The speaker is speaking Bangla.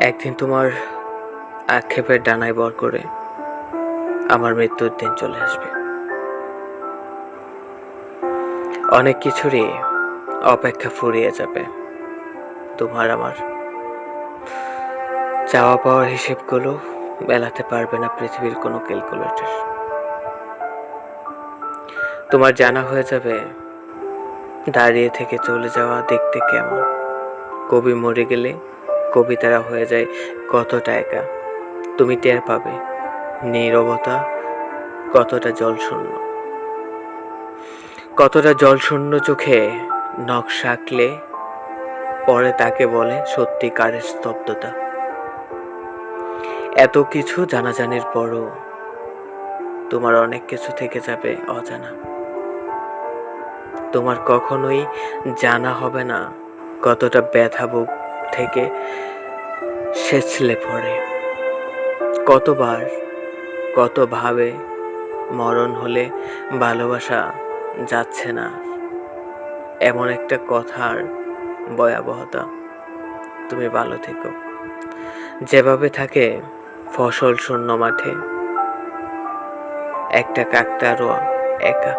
একদিন তোমার আক্ষেপের ডানায় ভর করে আমার মৃত্যুর দিন চলে আসবে। অনেক কিছুরই অপেক্ষা ফুরিয়ে যাবে। তোমার আমার চাওয়া পাওয়ার হিসেবগুলো মেলাতে পারবে না পৃথিবীর কোনো ক্যালকুলেটর। তোমার জানা হয়ে যাবে দাঁড়িয়ে থেকে চলে যাওয়া দেখতে কেমন। কবি মরে গেলে কবিতারা হয়ে যায় কতটা একা। তুমি টের পাবে নীরবতা কতটা জলশূন্য চোখে নকশা আঁকলে পরে তাকে বলে সত্যিকারের স্তব্ধতা। এত কিছু জানাজানির পরও তোমার অনেক কিছু থেকে যাবে অজানা। তোমার কখনোই জানা হবে না কতটা ব্যথা বুক থেকে সেচলে পড়ে, কতবার কতভাবে মরণ হলে ভালোবাসা যাচ্ছে না, এমন একটা কথার ভয়াবহতা। তুমি ভালো থেকো, যেভাবে থাকে ফসল শূন্য মাঠে একটা কাকতাড়ুয়া একা।